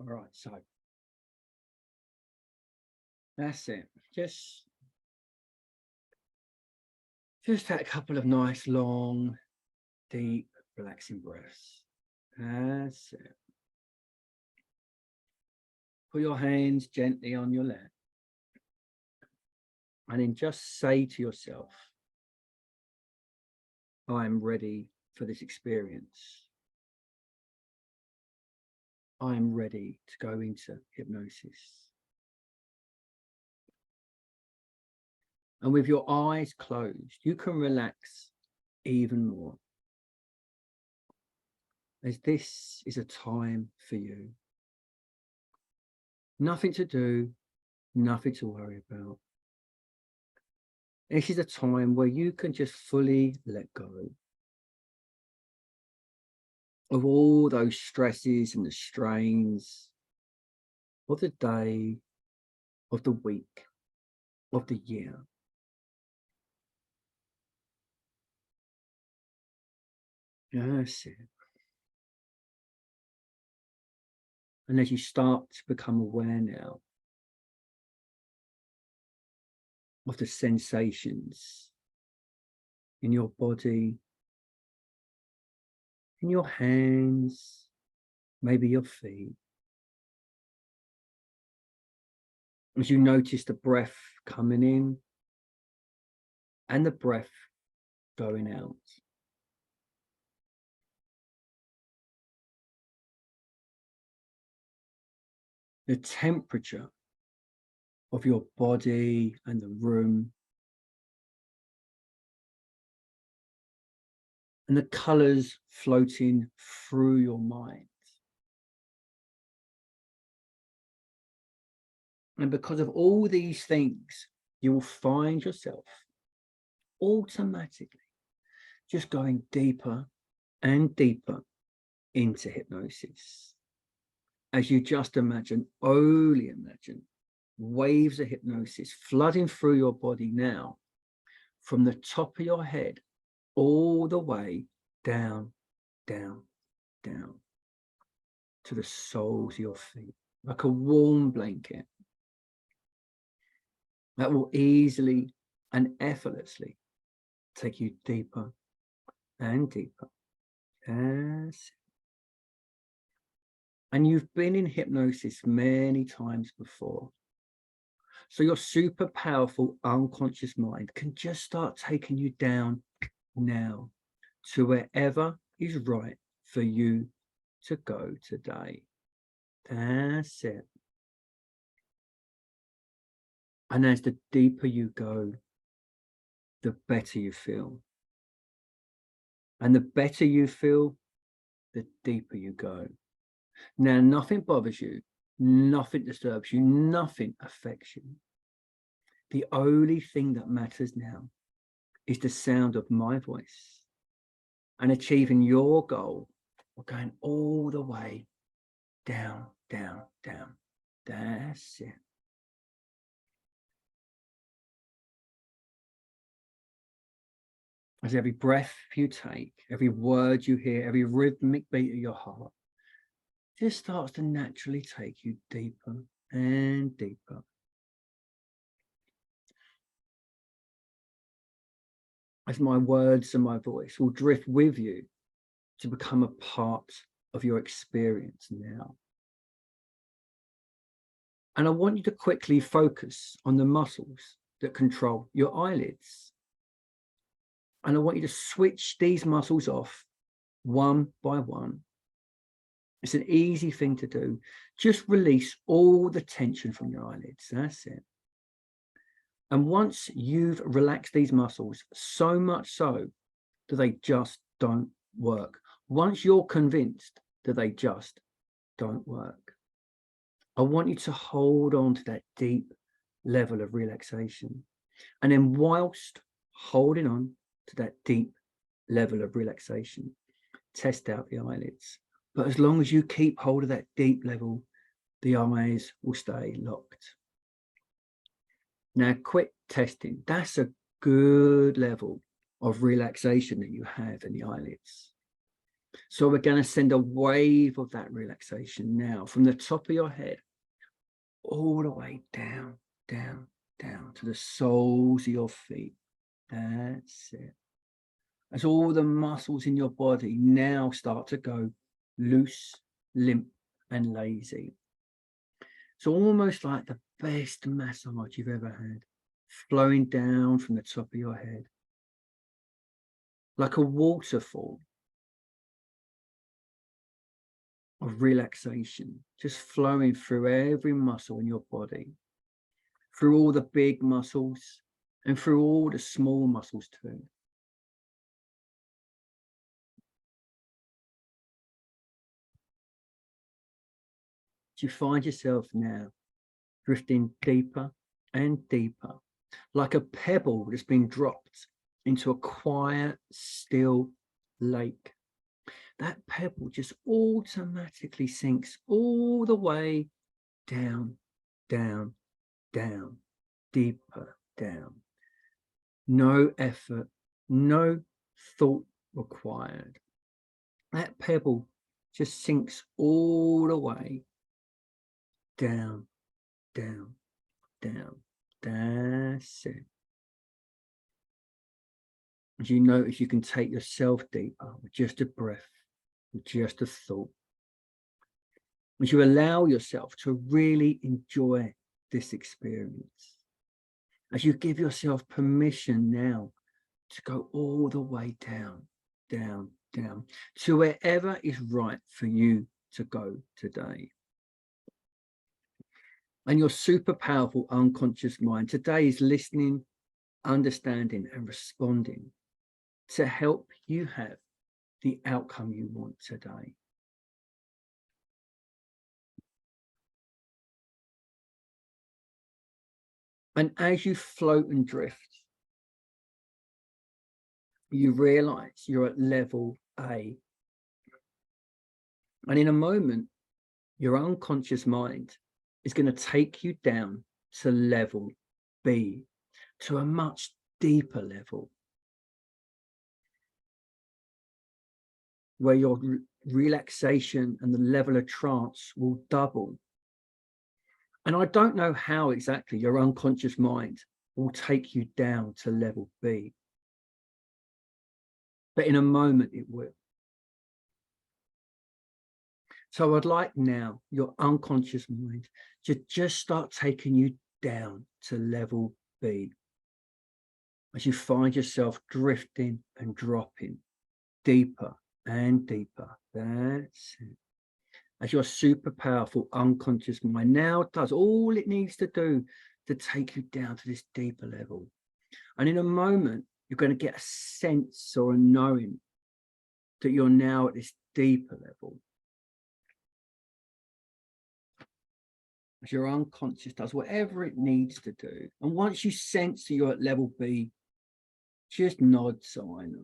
All right, so that's it. Just take a couple of nice, long, deep, relaxing breaths. That's it. Put your hands gently on your lap. And then just say to yourself, I am ready for this experience. I am ready to go into hypnosis. And with your eyes closed, you can relax even more, as this is a time for you. Nothing to do, nothing to worry about. This is a time where you can just fully let go of all those stresses and the strains of the day, of the week, of the year. That's it. And as you start to become aware now of the sensations in your body, in your hands, maybe your feet, as you notice the breath coming in and the breath going out. The temperature of your body and the room, and the colors floating through your mind. And because of all these things, you will find yourself automatically just going deeper and deeper into hypnosis. As you just only imagine, waves of hypnosis flooding through your body now, from the top of your head all the way down, down, down to the soles of your feet, like a warm blanket that will easily and effortlessly take you deeper and deeper. Yes. And you've been in hypnosis many times before. So your super powerful unconscious mind can just start taking you down now to wherever is right for you to go today. That's it. And as the deeper you go, the better you feel. And the better you feel, the deeper you go. Now, nothing bothers you, nothing disturbs you, nothing affects you. The only thing that matters now is the sound of my voice and achieving your goal of going all the way down, down, down. That's it. As every breath you take, every word you hear, every rhythmic beat of your heart just starts to naturally take you deeper and deeper. As my words and my voice will drift with you to become a part of your experience now. And I want you to quickly focus on the muscles that control your eyelids. And I want you to switch these muscles off one by one. It's an easy thing to do. Just release all the tension from your eyelids. That's it. And once you've relaxed these muscles so much so that they just don't work, once you're convinced that they just don't work, I want you to hold on to that deep level of relaxation. And then whilst holding on to that deep level of relaxation, test out the eyelids. But as long as you keep hold of that deep level, the eyes will stay locked. Now, quick testing. That's a good level of relaxation that you have in the eyelids. So we're going to send a wave of that relaxation now from the top of your head all the way down, down, down to the soles of your feet. That's it. As all the muscles in your body now start to go loose, limp, and lazy. So almost like the best massage you've ever had, flowing down from the top of your head, like a waterfall of relaxation, just flowing through every muscle in your body, through all the big muscles and through all the small muscles too. You find yourself now drifting deeper and deeper, like a pebble that's been dropped into a quiet, still lake. That pebble just automatically sinks all the way down, down, down, deeper down. No effort, no thought required. That pebble just sinks all the way down, down, down. That's it. As you notice, you can take yourself deeper with just a breath, with just a thought. As you allow yourself to really enjoy this experience, as you give yourself permission now to go all the way down, down, down, to wherever is right for you to go today. And your super powerful unconscious mind today is listening, understanding, and responding to help you have the outcome you want today. And as you float and drift, you realize you're at level A. And in a moment, your unconscious mind is going to take you down to level B, to a much deeper level, where your relaxation and the level of trance will double. And I don't know how exactly your unconscious mind will take you down to level B, but in a moment it will. So I'd like now your unconscious mind to just start taking you down to level B, as you find yourself drifting and dropping deeper and deeper. That's it. As your super powerful unconscious mind now does all it needs to do to take you down to this deeper level. And in a moment, you're going to get a sense or a knowing that you're now at this deeper level. As your unconscious does whatever it needs to do. And once you sense that you're at level B, just nod so I know.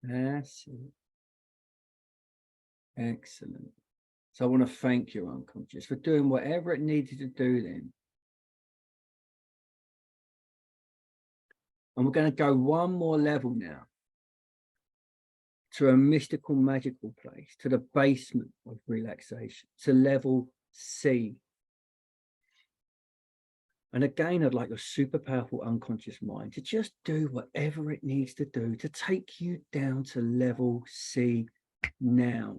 That's it. Excellent. So I want to thank your unconscious for doing whatever it needed to do then. And we're going to go one more level now, to a mystical, magical place, to the basement of relaxation, to level C. And again, I'd like your super powerful unconscious mind to just do whatever it needs to do to take you down to level C now.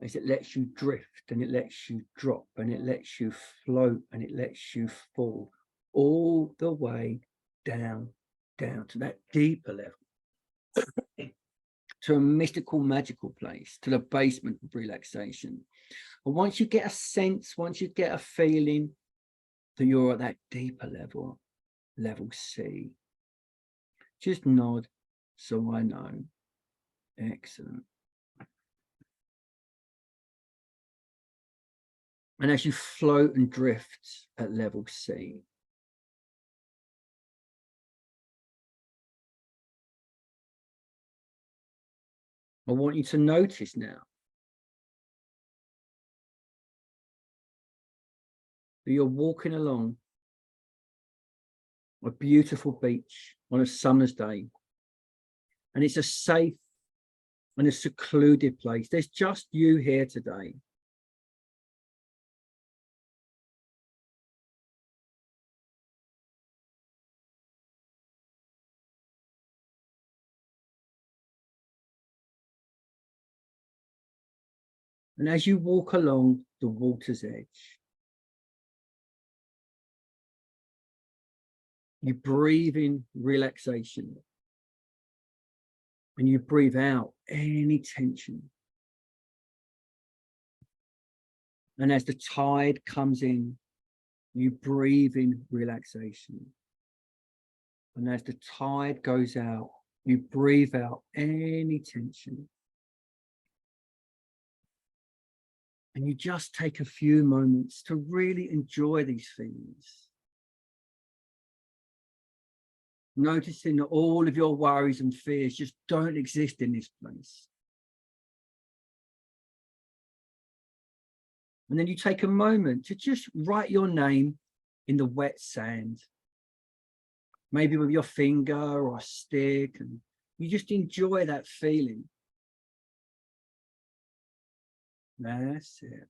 As it lets you drift and it lets you drop and it lets you float and it lets you fall all the way down, down to that deeper level, to a mystical, magical place, to the basement of relaxation. And once you get a sense, once you get a feeling that you're at that deeper level, level C, just nod so I know. Excellent. And as you float and drift at level C, I want you to notice now that you're walking along a beautiful beach on a summer's day, and it's a safe and a secluded place. There's just you here today. And as you walk along the water's edge, you breathe in relaxation and you breathe out any tension. And as the tide comes in, you breathe in relaxation. And as the tide goes out, you breathe out any tension. And you just take a few moments to really enjoy these feelings. Noticing that all of your worries and fears just don't exist in this place. And then you take a moment to just write your name in the wet sand, maybe with your finger or a stick, and you just enjoy that feeling. That's it.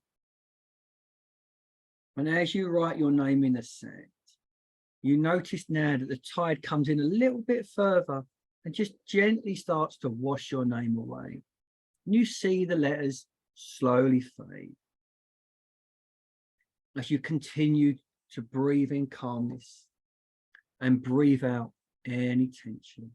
And as you write your name in the sand, you notice now that the tide comes in a little bit further and just gently starts to wash your name away. And you see the letters slowly fade as you continue to breathe in calmness and breathe out any tension.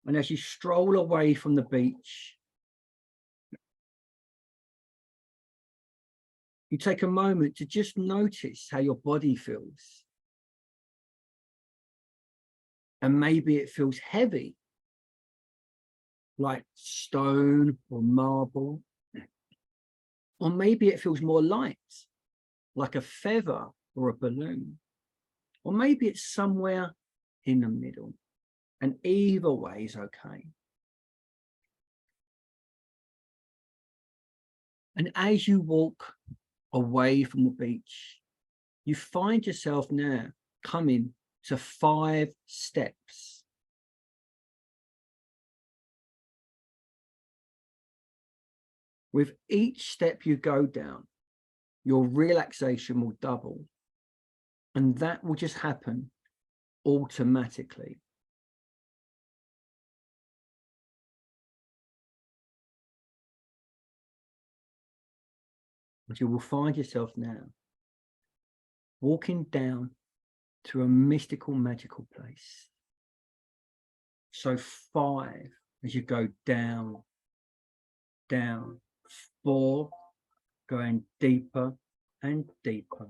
And as you stroll away from the beach, you take a moment to just notice how your body feels. And maybe it feels heavy, like stone or marble. Or maybe it feels more light, like a feather or a balloon. Or maybe it's somewhere in the middle. And either way is okay. And as you walk away from the beach, you find yourself now coming to 5 steps. With each step you go down, your relaxation will double. And that will just happen automatically. But you will find yourself now walking down to a mystical, magical place. So 5, as you go down, down, 4, going deeper and deeper,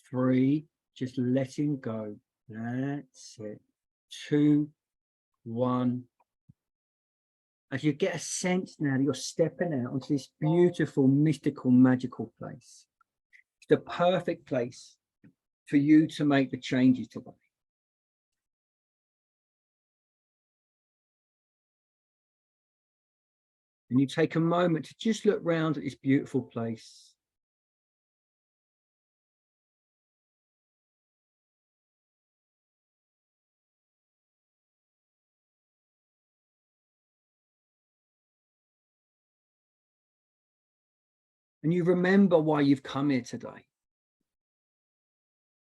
3, just letting go. That's it. 2, 1. As you get a sense now that you're stepping out onto this beautiful, mystical, magical place. It's the perfect place for you to make the changes today. And you take a moment to just look around at this beautiful place. And you remember why you've come here today.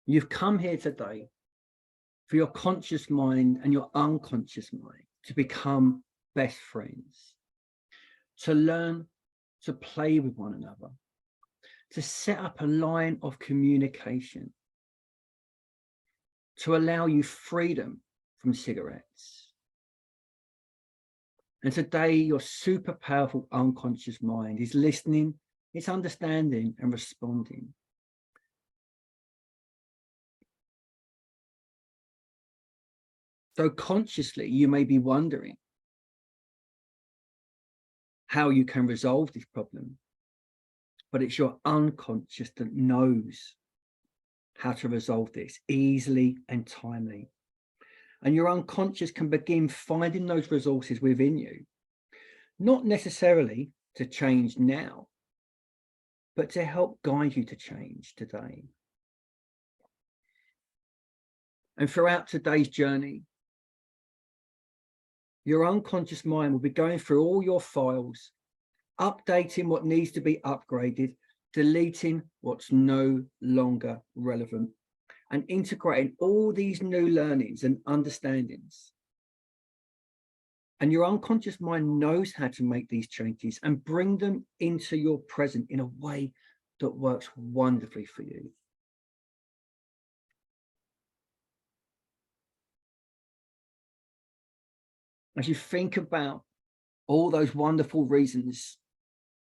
You've come here today for your conscious mind and your unconscious mind to become best friends, to learn to play with one another, to set up a line of communication, to allow you freedom from cigarettes. And today, your super powerful unconscious mind is listening, it's understanding and responding. So consciously, you may be wondering how you can resolve this problem, but it's your unconscious that knows how to resolve this easily and timely. And your unconscious can begin finding those resources within you, not necessarily to change now, but to help guide you to change today. And throughout today's journey, your unconscious mind will be going through all your files, updating what needs to be upgraded, deleting what's no longer relevant, and integrating all these new learnings and understandings. And your unconscious mind knows how to make these changes and bring them into your present in a way that works wonderfully for you. As you think about all those wonderful reasons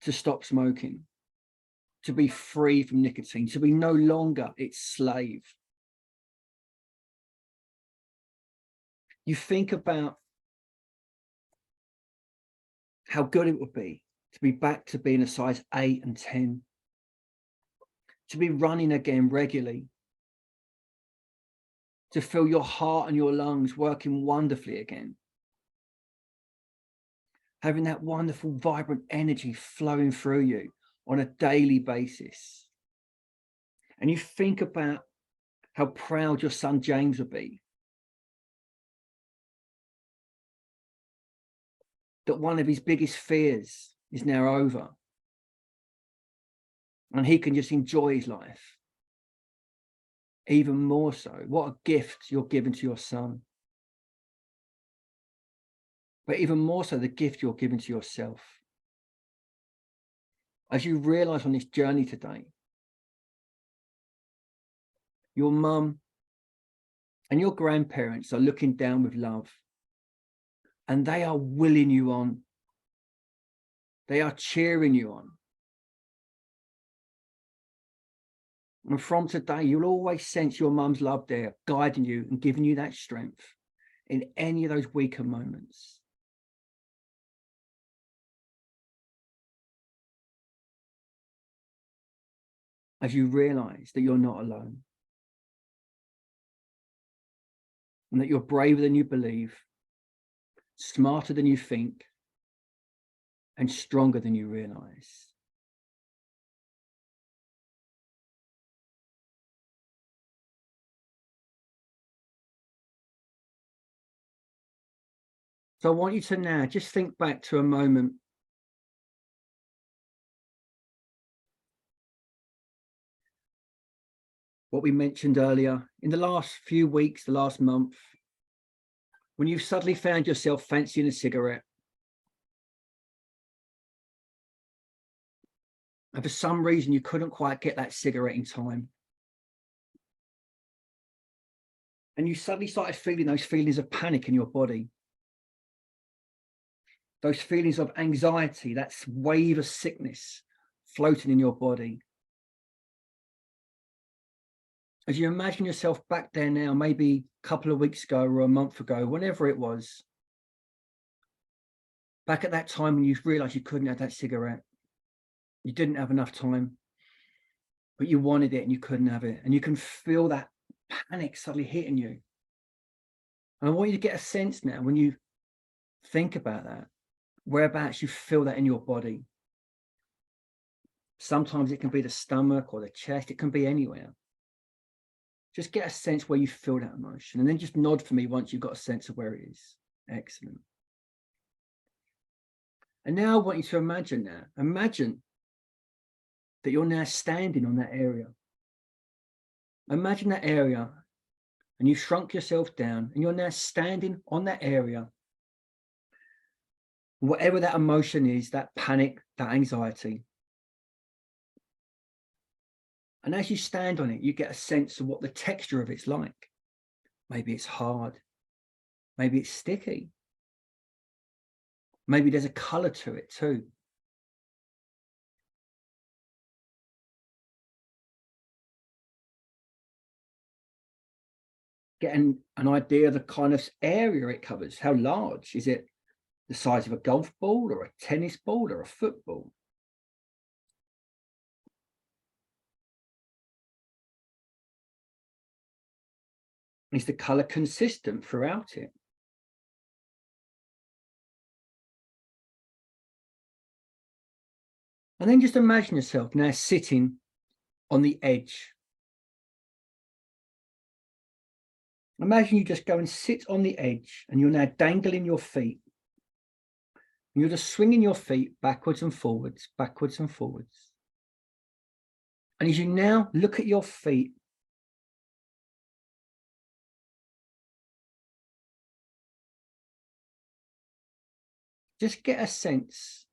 to stop smoking, to be free from nicotine, to be no longer its slave, you think about how good it would be to be back to being a size 8 and 10, to be running again regularly, to feel your heart and your lungs working wonderfully again, having that wonderful, vibrant energy flowing through you on a daily basis. And you think about how proud your son James would be that one of his biggest fears is now over and he can just enjoy his life even more so. What a gift you're giving to your son. But even more so, the gift you're giving to yourself. As you realize on this journey today, your mum and your grandparents are looking down with love, and they are willing you on. They are cheering you on. And from today, you'll always sense your mum's love there, guiding you and giving you that strength in any of those weaker moments. As you realize that you're not alone, and that you're braver than you believe, smarter than you think, and stronger than you realize. So I want you to now just think back to a moment what we mentioned earlier in the last few weeks, the last month, when you suddenly found yourself fancying a cigarette. And for some reason, you couldn't quite get that cigarette in time. And you suddenly started feeling those feelings of panic in your body. Those feelings of anxiety, that wave of sickness floating in your body. As you imagine yourself back there now, maybe a couple of weeks ago or a month ago, whenever it was, back at that time when you realized you couldn't have that cigarette, you didn't have enough time, but you wanted it and you couldn't have it. And you can feel that panic suddenly hitting you. And I want you to get a sense now when you think about that, whereabouts you feel that in your body. Sometimes it can be the stomach or the chest, it can be anywhere. Just get a sense where you feel that emotion, and then just nod for me once you've got a sense of where it is. Excellent. And now I want you to imagine that you're now standing on that area. Imagine that area, and you've shrunk yourself down, and you're now standing on that area. Whatever that emotion is, that panic, that anxiety. And as you stand on it, you get a sense of what the texture of it's like. Maybe it's hard. Maybe it's sticky. Maybe there's a color to it too. Getting an idea of the kind of area it covers. How large? Is it the size of a golf ball or a tennis ball or a football? Is the color consistent throughout it? And then just imagine yourself now sitting on the edge. Imagine you just go and sit on the edge and you're now dangling your feet. And you're just swinging your feet backwards and forwards, backwards and forwards. And as you now look at your feet, just get a sense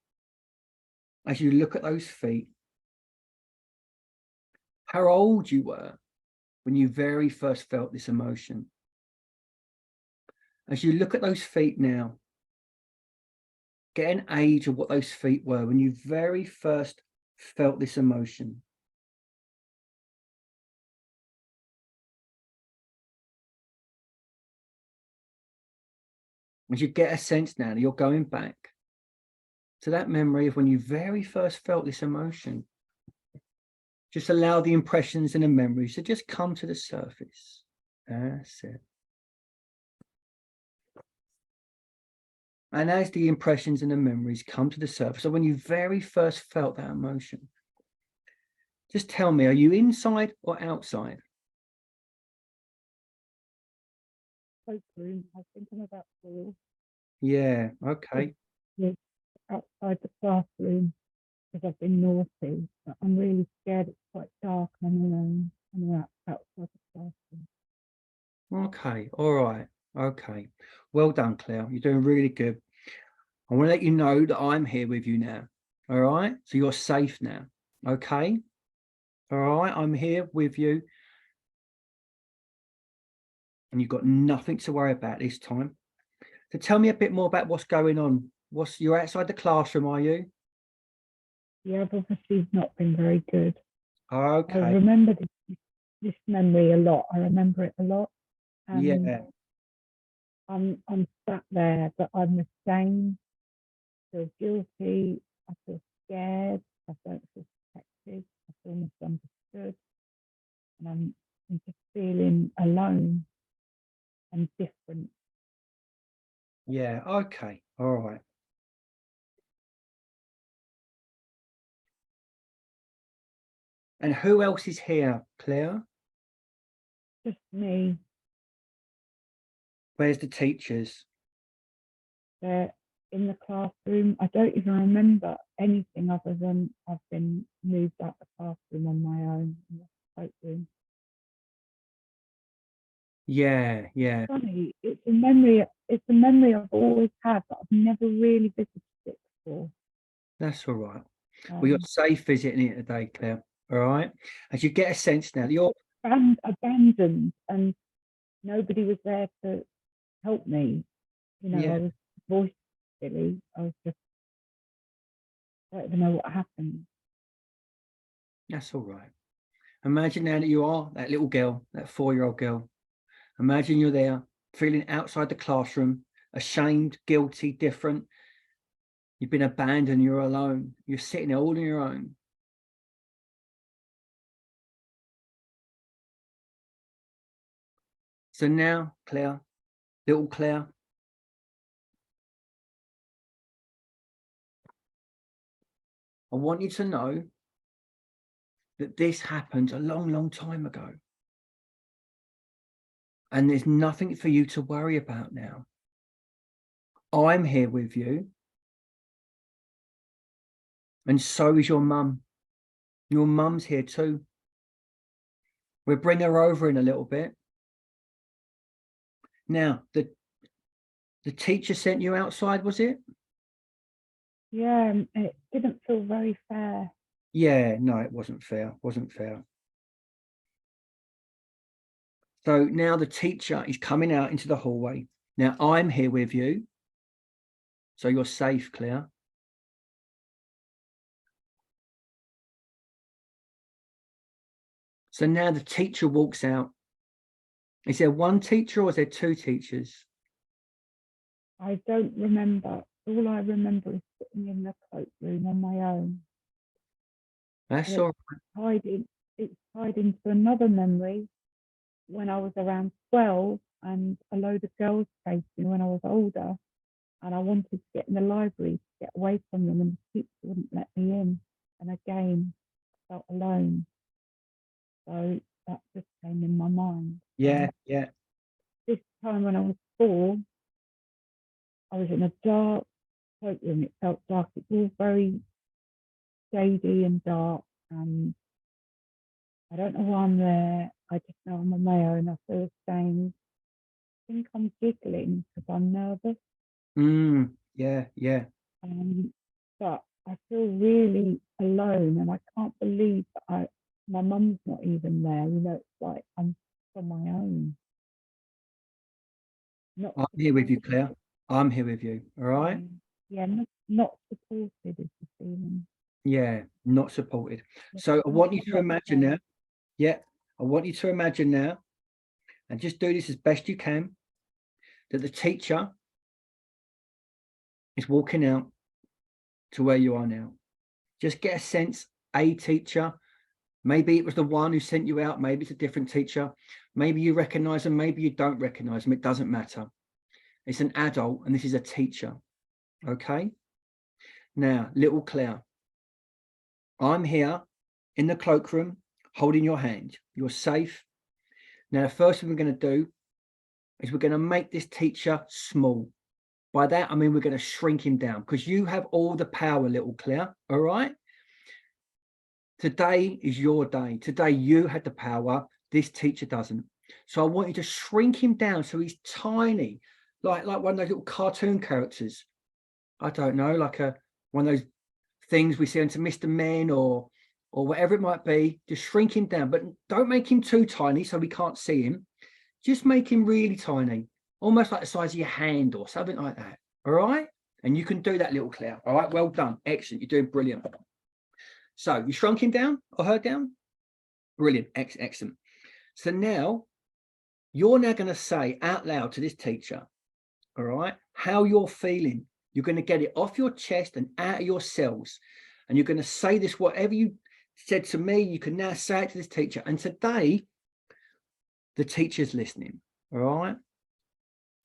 as you look at those feet, how old you were when you very first felt this emotion. As you look at those feet now, get an age of what those feet were when you very first felt this emotion. As you get a sense now that you're going back to that memory of when you very first felt this emotion, just allow the impressions and the memories to just come to the surface. That's it. And as the impressions and the memories come to the surface, so when you very first felt that emotion, just tell me, are you inside or outside? Room. I think I'm about 4. Yeah, okay. Yeah, outside the classroom because I've been naughty, but I'm really scared. It's quite dark and I'm alone. I'm outside the classroom. Okay, all right, okay. Well done, Claire. You're doing really good. I want to let you know that I'm here with you now. All right, so you're safe now. Okay, all right, I'm here with you. And you've got nothing to worry about this time. So tell me a bit more about what's going on. You're outside the classroom, are you? Yeah, I've obviously not been very good. Okay. I remember this memory a lot. I remember it a lot. Yeah. I'm sat there, but I'm ashamed, I feel guilty, I feel scared, I don't feel protected, I feel misunderstood, and I'm just feeling alone and different. Yeah. Okay. All right. And who else is here, Claire? Just me. Where's the teachers? They're in the classroom. I don't even remember anything other than I've been moved out the classroom on my own in the courtroom. Yeah, yeah. It's funny. It's a memory. It's a memory I've always had, but I've never really visited it before. That's all right. Well, you're safe visiting it today, Claire. All right. As you get a sense now that you're abandoned and nobody was there to help me. You know, yeah. I was voiced silly. I was just, I don't even know what happened. That's all right. Imagine now that you are that little girl, that 4-year-old girl. Imagine you're there, feeling outside the classroom, ashamed, guilty, different. You've been abandoned, you're alone. You're sitting there all on your own. So now, Claire, little Claire, I want you to know that this happened a long, long time ago. And there's nothing for you to worry about now. I'm here with you. And so is your mum. Your mum's here too. We'll bring her over in a little bit. Now, the teacher sent you outside, was it? Yeah, it didn't feel very fair. Yeah, no, it wasn't fair. Wasn't fair. So now the teacher is coming out into the hallway. Now I'm here with you. So you're safe, Claire. So now the teacher walks out. Is there one teacher or is there 2 teachers? I don't remember. All I remember is sitting in the cloakroom on my own. That's all right. It's tied into another memory when I was around 12, and a load of girls chased me when I was older, and I wanted to get in the library to get away from them, and the teacher wouldn't let me in. And again, I felt alone. So that just came in my mind. Yeah, yeah. This time when I was 4, I was in a dark cloakroom. It felt dark. It was all very shady and dark, and I don't know why I'm there. I just know I'm on my own. I feel ashamed. I think I'm giggling because I'm nervous. Yeah, yeah. But I feel really alone, and I can't believe that my mum's not even there. You know, it's like I'm on my own. Not I'm here with you, Claire. supported. I'm here with you. All right. Yeah, not supported is the feeling. Yeah, not supported. Yeah, So I want you to not imagine safe. now. Yeah, I want you to imagine now, and just do this as best you can, that the teacher is walking out to where you are now. Just get a sense, a teacher. Maybe it was the one who sent you out. Maybe it's a different teacher. Maybe you recognize them. Maybe you don't recognize them. It doesn't matter. It's an adult, and this is a teacher. Okay. Now, little Claire, I'm here in the cloakroom holding your hand. You're safe. Now, the first thing we're going to do is we're going to make this teacher small. By that, I mean we're going to shrink him down, because you have all the power, little Claire. All right. Today is your day. Today you had the power. This teacher doesn't. So I want you to shrink him down so he's tiny, like one of those little cartoon characters. I don't know, like one of those things we see into Mr. Men or whatever it might be. Just shrink him down, but don't make him too tiny so we can't see him. Just make him really tiny, almost like the size of your hand or something like that. All right. And you can do that, little Claire. All right. Well done. Excellent. You're doing brilliant. So you shrunk him down or her down? Brilliant. Excellent. So now you're now going to say out loud to this teacher, all right, how you're feeling. You're going to get it off your chest and out of your cells. And you're going to say this, whatever you said to me, you can now say it to this teacher. And today, the teacher's listening. All right.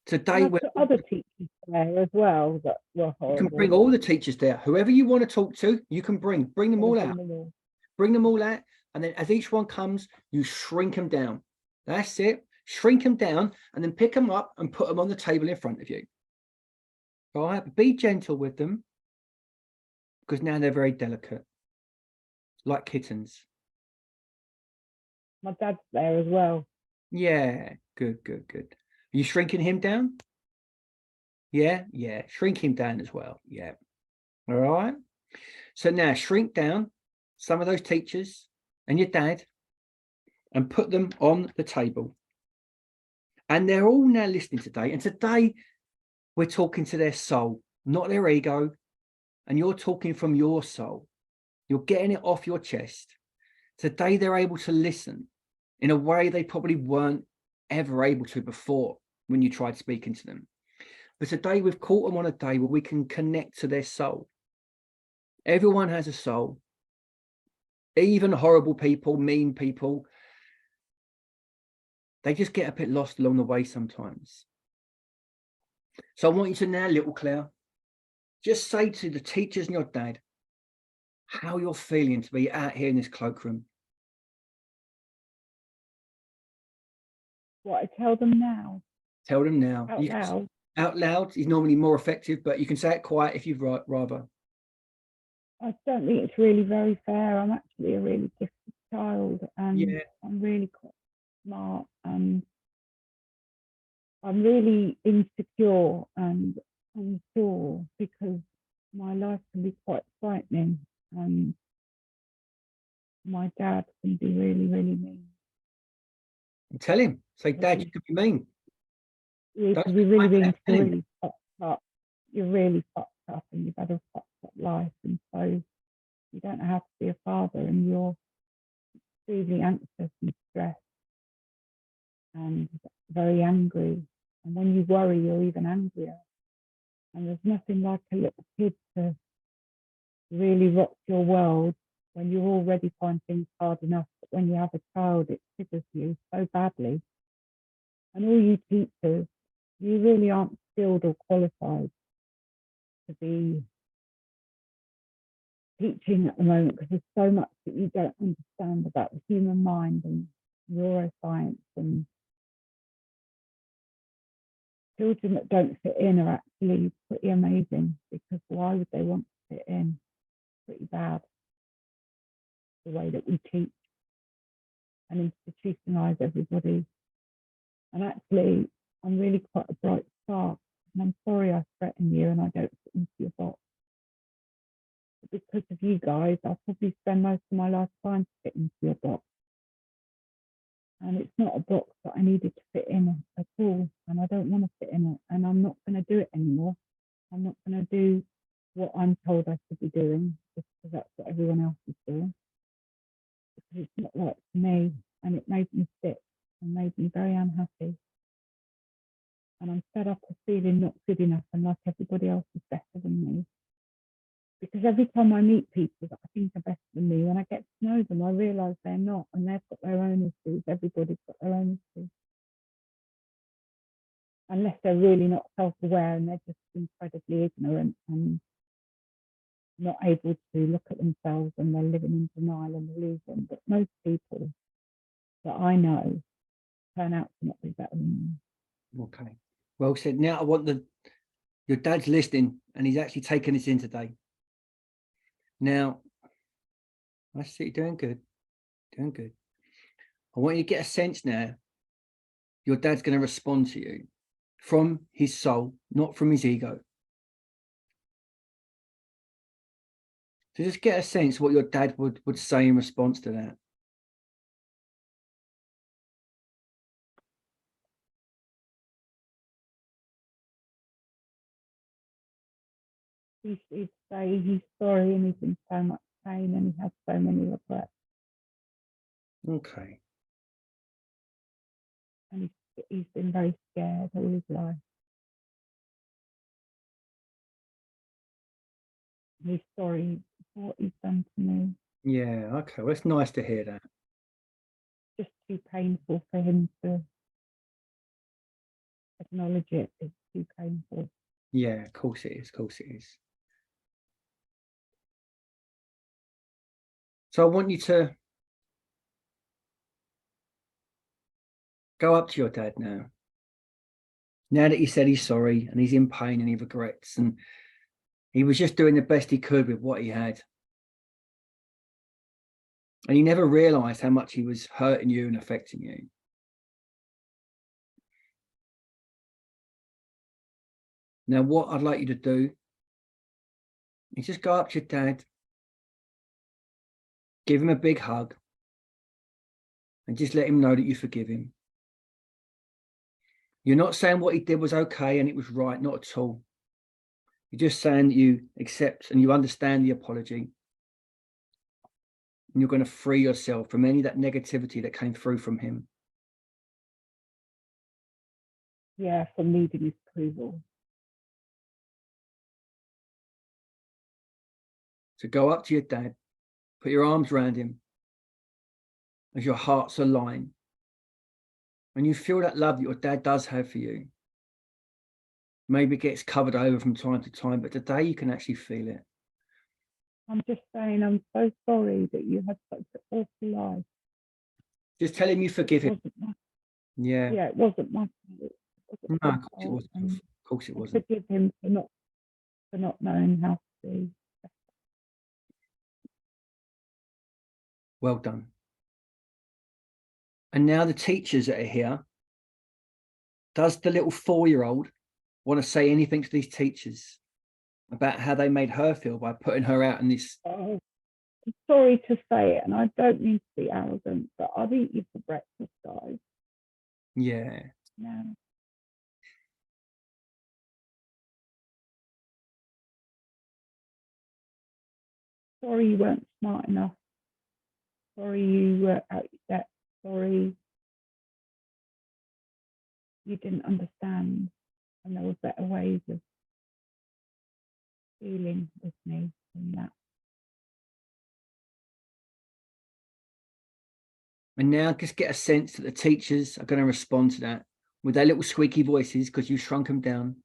Today, I've got other teachers there as well that were you can horrible. bring all the teachers there. Whoever you want to talk to, you can bring them all out. Bring them all out. And then as each one comes, you shrink them down. That's it. Shrink them down and then pick them up and put them on the table in front of you. All right. Be gentle with them, because now they're very delicate, like kittens. My dad's there as well. Yeah. Good. Are you shrinking him down? Yeah. Shrink him down as well. Yeah. All right. So now shrink down some of those teachers and your dad and put them on the table. And they're all now listening today. And today we're talking to their soul, not their ego. And you're talking from your soul. You're getting it off your chest. Today they're able to listen in a way they probably weren't ever able to before when you tried speaking to them. But today we've caught them on a day where we can connect to their soul. Everyone has a soul. Even horrible people, mean people, they just get a bit lost along the way sometimes. So I want you to now, little Claire, just say to the teachers and your dad how you're feeling to be out here in this cloakroom. What, I tell them now? Tell them now. Out loud? Out loud is normally more effective, but you can say it quiet if you'd rather. I don't think it's really very fair. I'm actually a really gifted child, and Yeah. I'm really quite smart, and I'm really insecure and unsure because my life can be quite frightening, and my dad can be really, really mean. Tell him. Say, Dad, you could be mean. You can be really mean to really fucked up. You're really fucked up, and you've had a fucked up life, and so you don't know how to be a father, and you're extremely anxious and stressed and very angry. And when you worry, you're even angrier. And there's nothing like a little kid to really rock your world when you already find things hard enough. But when you have a child, it triggers you so badly. And all you teachers, you really aren't skilled or qualified to be teaching at the moment, because there's so much that you don't understand about the human mind and neuroscience, and children that don't fit in are actually pretty amazing, because why would they want to fit in? Pretty bad, the way that we teach and institutionalize everybody. And actually, I'm really quite a bright spark, and I'm sorry I threaten you and I don't fit into your box. But because of you guys, I'll probably spend most of my life trying to fit into your box. And it's not a box that I needed to fit in at all. And I don't want to fit in it. And I'm not going to do it anymore. I'm not going to do what I'm told I should be doing, just because that's what everyone else is doing. Because it's not right for me. And it made me sick and made me very unhappy. And I'm fed up of feeling not good enough and like everybody else is better than me. Because every time I meet people that I think are better than me, when I get to know them, I realise they're not, and they've got their own issues. Everybody's got their own issues. Unless they're really not self-aware and they're just incredibly ignorant and not able to look at themselves, and they're living in denial and illusion. But most people that I know turn out to not be better than me. Okay, well said. Now I want your dad's listening, and he's actually taken this in today. Now, I see you doing good, doing good. I want you to get a sense now. Your dad's going to respond to you from his soul, not from his ego. So just get a sense of what your dad would say in response to that. He'd say he's sorry and he's in so much pain and he has so many regrets. Okay. And he's been very scared all his life. And he's sorry for what he's done to me. Yeah, okay. Well, it's nice to hear that. Just too painful for him to acknowledge it. It's too painful. Yeah, of course it is. Of course it is. So I want you to go up to your dad now. Now that he said he's sorry and he's in pain and he regrets, and he was just doing the best he could with what he had. And he never realized how much he was hurting you and affecting you. Now, what I'd like you to do is just go up to your dad, give him a big hug, and just let him know that you forgive him. You're not saying what he did was okay and it was right, not at all. You're just saying that you accept and you understand the apology. And you're going to free yourself from any of that negativity that came through from him. Yeah, from needing his approval. So go up to your dad, put your arms around him as your hearts align. And you feel that love that your dad does have for you. Maybe it gets covered over from time to time, but today you can actually feel it. I'm just saying, I'm so sorry that you had such an awful life. Just tell him you forgive him. Yeah. Yeah, it wasn't my fault. No, of course it wasn't. Of course it wasn't. Forgive him for not knowing how to be. Well done. And now the teachers that are here, does the little 4-year-old want to say anything to these teachers about how they made her feel by putting her out in this? I'm sorry to say it, and I don't mean to be arrogant, but I'll eat you for breakfast, guys. Yeah. Yeah. Sorry you weren't smart enough. Sorry you were out your depth. Sorry you didn't understand, and there were better ways of dealing with me than that. And now just get a sense that the teachers are going to respond to that with their little squeaky voices because you shrunk them down.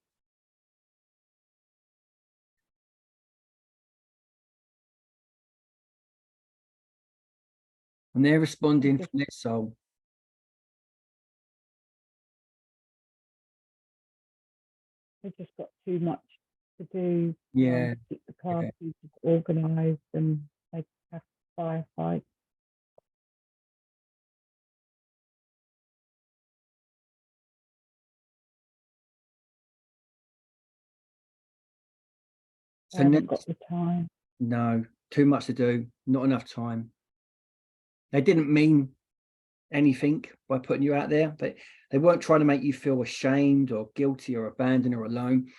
And they're responding from their soul. They've just got too much to do. Yeah. Keep the classes organised, and they have to firefight. So I haven't got the time. No, too much to do, not enough time. They didn't mean anything by putting you out there. They weren't trying to make you feel ashamed or guilty or abandoned or alone.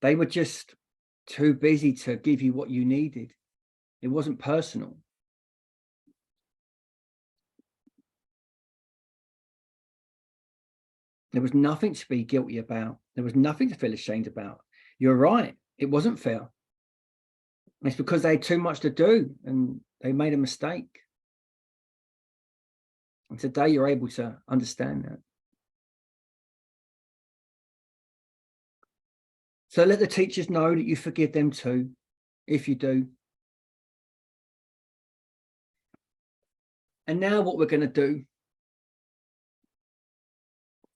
They were just too busy to give you what you needed. It wasn't personal. There was nothing to be guilty about. There was nothing to feel ashamed about. You're right. It wasn't fair. It's because they had too much to do and they made a mistake. And today you're able to understand that. So let the teachers know that you forgive them too, if you do. And now what we're going to do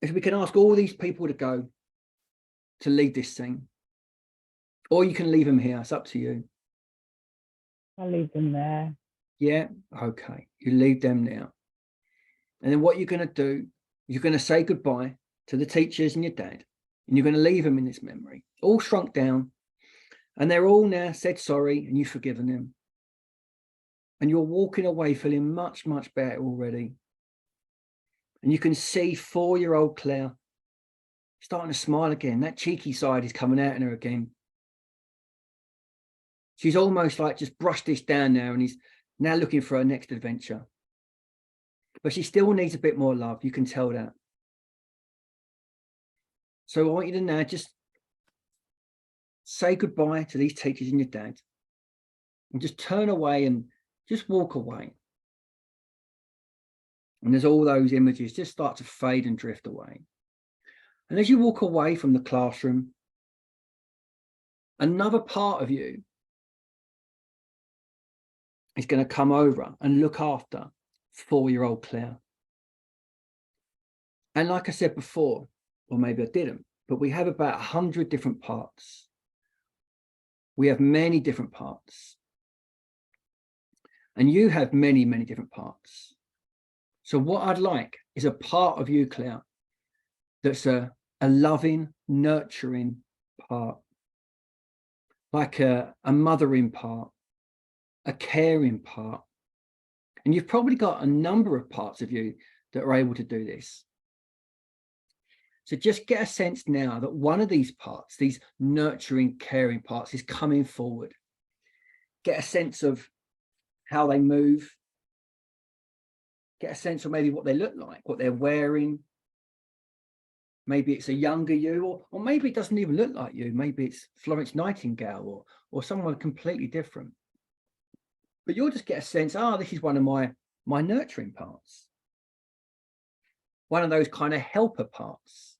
is we can ask all these people to go to lead this thing. Or you can leave them here. It's up to you. I'll leave them there. Yeah, okay. You leave them now. And then what you're going to do, you're going to say goodbye to the teachers and your dad. And you're going to leave them in this memory, all shrunk down. And they're all now said sorry and you've forgiven them. And you're walking away feeling much, much better already. And you can see 4-year-old Claire starting to smile again. That cheeky side is coming out in her again. She's almost like just brushed this down now and is now looking for her next adventure. But she still needs a bit more love. You can tell that. So I want you to now just say goodbye to these teachers and your dad. And just turn away and just walk away. And there's all those images just start to fade and drift away. And as you walk away from the classroom, another part of you is going to come over and look after 4-year-old Claire. And like I said before, or maybe I didn't, but we have about 100 different parts. We have many different parts. And you have many, many different parts. So what I'd like is a part of you, Claire, that's a loving, nurturing part, like a mothering part, a caring part. And you've probably got a number of parts of you that are able to do this. So just get a sense now that one of these parts, these nurturing, caring parts, is coming forward. Get a sense of how they move. Get a sense of maybe what they look like, what they're wearing. Maybe it's a younger you, or maybe it doesn't even look like you. Maybe it's Florence Nightingale or someone completely different. But you'll just get a sense, this is one of my nurturing parts. One of those kind of helper parts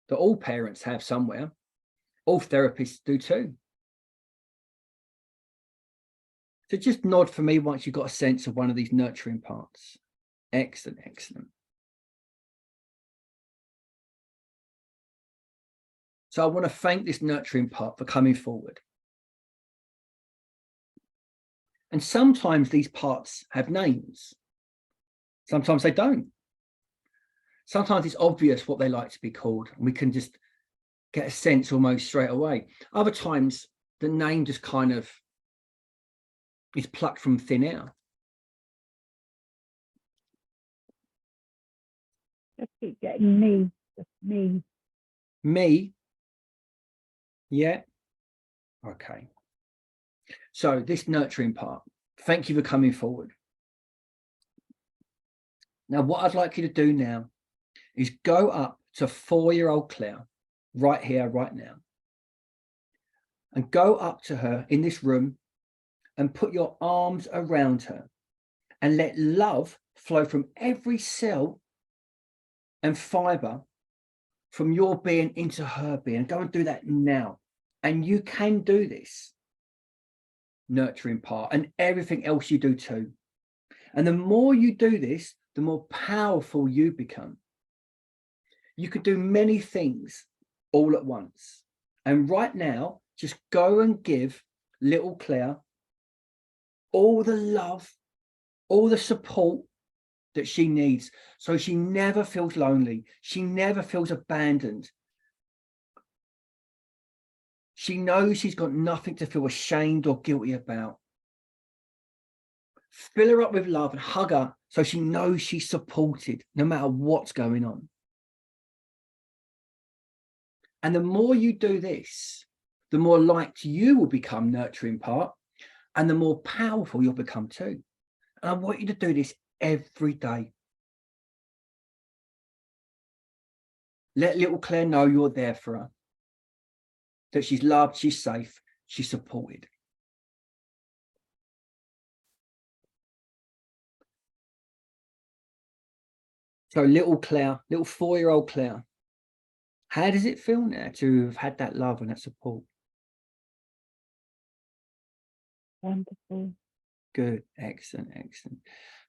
that all parents have somewhere. All therapists do too. So just nod for me once you've got a sense of one of these nurturing parts. Excellent, excellent. So I want to thank this nurturing part for coming forward. And sometimes these parts have names. Sometimes they don't. Sometimes it's obvious what they like to be called, and we can just get a sense almost straight away. Other times the name just kind of is plucked from thin air. Just keep getting me, just me. Me? Yeah. Okay. So this nurturing part, thank you for coming forward. Now, what I'd like you to do now is go up to 4-year-old Claire right here, right now, and go up to her in this room and put your arms around her and let love flow from every cell and fiber from your being into her being. Go and do that now. And you can do this nurturing part and everything else you do too. And the more you do this, the more powerful you become. You could do many things all at once. And right now, just go and give little Claire all the love, all the support that she needs, so she never feels lonely. She never feels abandoned. She knows she's got nothing to feel ashamed or guilty about. Fill her up with love and hug her so she knows she's supported no matter what's going on. And the more you do this, the more liked you will become nurturing part, and the more powerful you'll become too. And I want you to do this every day. Let little Claire know you're there for her, that she's loved, she's safe, she's supported. So little Claire, little 4-year-old Claire, how does it feel now to have had that love and that support? Wonderful. Good, excellent, excellent.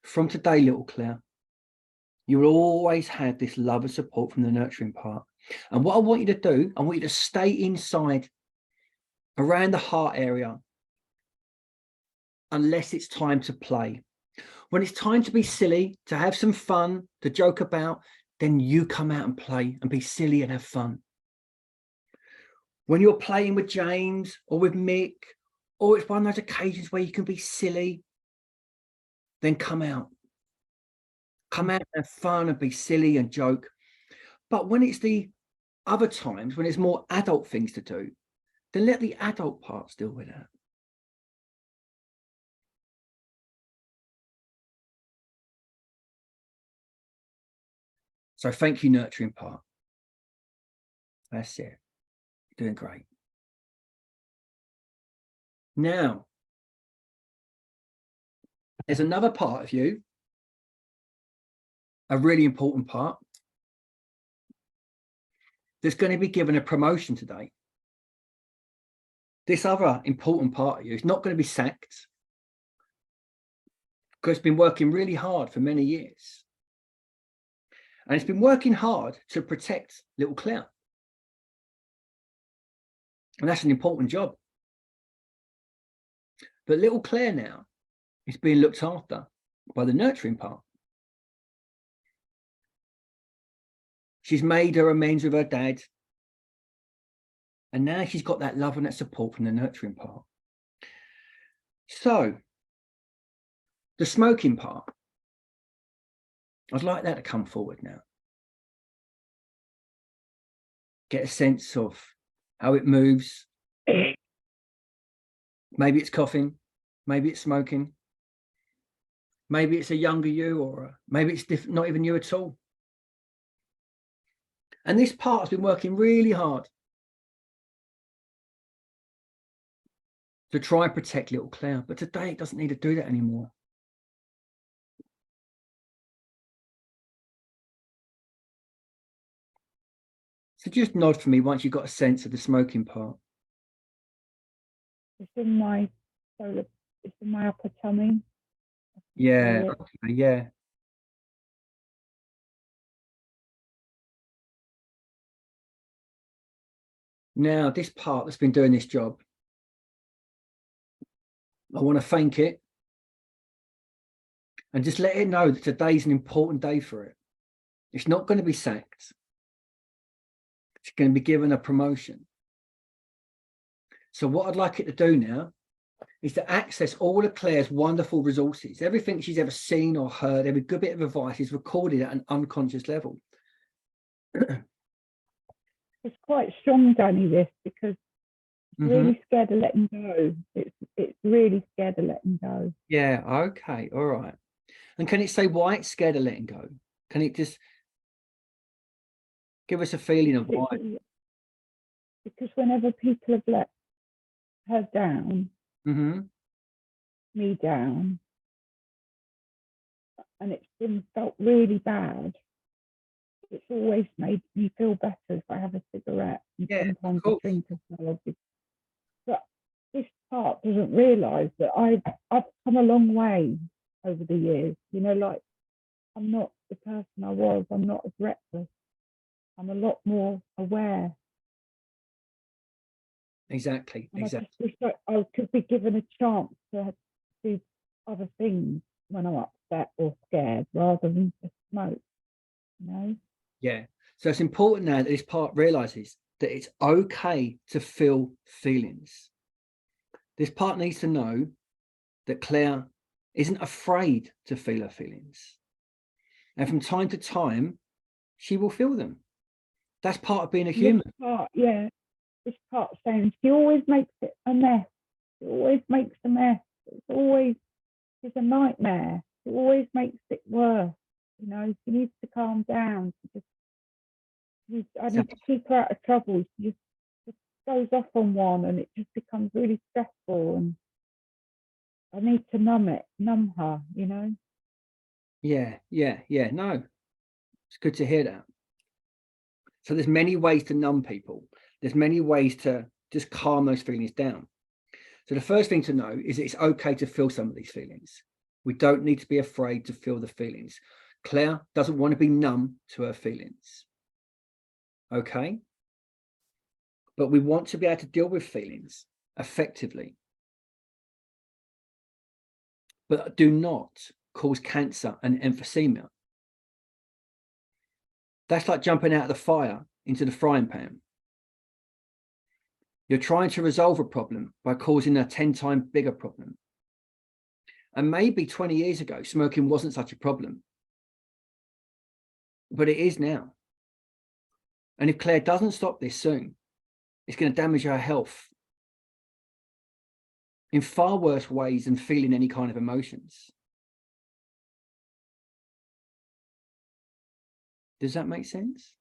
From today, little Claire, you will always have this love and support from the nurturing part. And what I want you to do, I want you to stay inside around the heart area unless it's time to play. When it's time to be silly, to have some fun, to joke about, then you come out and play and be silly and have fun. When you're playing with James or with Mick, or it's one of those occasions where you can be silly, then come out. Come out and have fun and be silly and joke. But when it's the other times, when it's more adult things to do, then let the adult parts deal with that. So thank you, nurturing part. That's it. You're doing great. Now, there's another part of you, a really important part, that's going to be given a promotion today. This other important part of you is not going to be sacked, because it's been working really hard for many years. And it's been working hard to protect little Claire. And that's an important job. But little Claire now is being looked after by the nurturing part. She's made her amends with her dad. And now she's got that love and that support from the nurturing part. So, the smoking part, I'd like that to come forward now. Get a sense of how it moves. Maybe it's coughing, maybe it's smoking, maybe it's a younger you, or maybe it's not even you at all. And this part has been working really hard to try and protect little Claire, but today it doesn't need to do that anymore. So just nod for me once you've got a sense of the smoking part. It's in my upper tummy. Yeah, okay, yeah. Now, this part that's been doing this job, I want to thank it and just let it know that today's an important day for it. It's not going to be sacked. It's going to be given a promotion. So what I'd like it to do now is to access all of Claire's wonderful resources. Everything she's ever seen or heard, every good bit of advice is recorded at an unconscious level. It's quite strong, Danny, this, because it's really scared of letting go. It's really scared of letting go. Yeah, okay, all right. And can it say why it's scared of letting go? Can it just give us a feeling of why? Because whenever people have let her down, me down, and it's been felt really bad, it's always made me feel better if I have a cigarette, and Yeah, of sometimes a course. drink as well. But this part doesn't realise that I've come a long way over the years. You know, like, I'm not the person I was. I'm not as reckless. I'm a lot more aware. Exactly. And I Exactly. just wish I could be given a chance to do other things when I'm upset or scared, rather than just smoke. You know? Yeah. So it's important now that this part realizes that it's okay to feel feelings. This part needs to know that Claire isn't afraid to feel her feelings. And from time to time, she will feel them. That's part of being a human. This part saying she always makes it a mess. She always makes a mess. It's a nightmare. It always makes it worse. You know, she needs to calm down. I need to keep her out of trouble. She just goes off on one, and it just becomes really stressful. And I need to numb her. You know. Yeah. No, it's good to hear that. So there's many ways to numb people. There's many ways to just calm those feelings down. So the first thing to know is it's okay to feel some of these feelings. We don't need to be afraid to feel the feelings. Claire doesn't want to be numb to her feelings. Okay? But we want to be able to deal with feelings effectively. But do not cause cancer and emphysema. That's like jumping out of the fire into the frying pan. You're trying to resolve a problem by causing a 10 times bigger problem. And maybe 20 years ago, smoking wasn't such a problem. But it is now. And if Claire doesn't stop this soon, it's going to damage her health in far worse ways than feeling any kind of emotions. Does that make sense?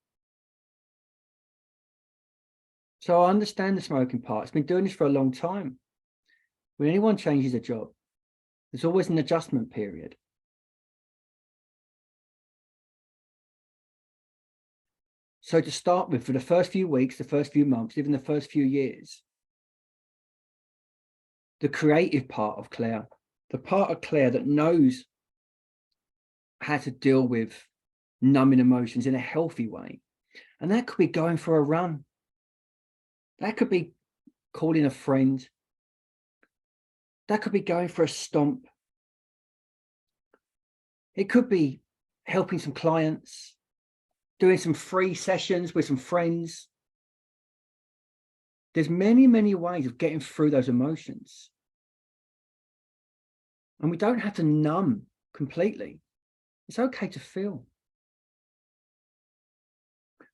So I understand the smoking part. It's been doing this for a long time. When anyone changes a job, there's always an adjustment period. So to start with, for the first few weeks, the first few months, even the first few years, the creative part of Claire, the part of Claire that knows how to deal with numbing emotions in a healthy way. And that could be going for a run. That could be calling a friend. That could be going for a stomp. It could be helping some clients, doing some free sessions with some friends. There's many, many ways of getting through those emotions. And we don't have to numb completely. It's okay to feel.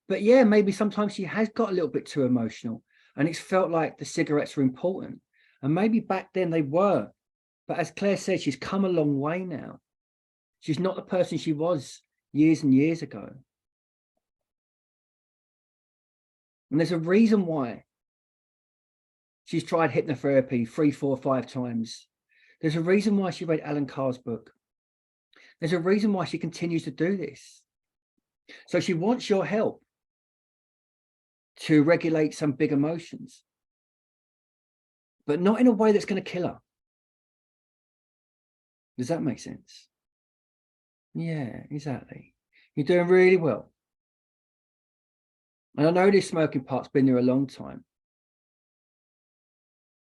But yeah, maybe sometimes she has got a little bit too emotional and it's felt like the cigarettes are important. And maybe back then they were. But as Claire said, she's come a long way now. She's not the person she was years and years ago. And there's a reason why she's tried hypnotherapy 3, 4, 5 times. There's a reason why she read Alan Carr's book. There's a reason why she continues to do this. So she wants your help to regulate some big emotions, but not in a way that's going to kill her. Does that make sense? Yeah, exactly. You're doing really well. And I know this smoking part's been there a long time.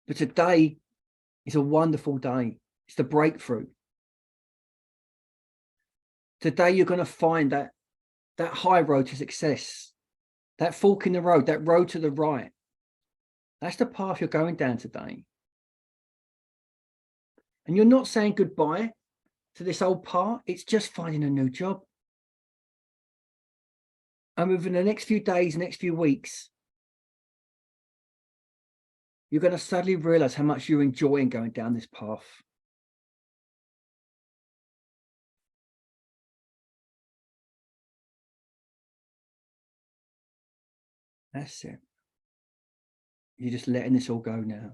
But today is a wonderful day. It's the breakthrough. Today you're going to find that high road to success, that fork in the road, that road to the right. That's the path you're going down today. And you're not saying goodbye to this old part. It's just finding a new job. And within the next few days, next few weeks, you're going to suddenly realize how much you're enjoying going down this path. That's it. You're just letting this all go now.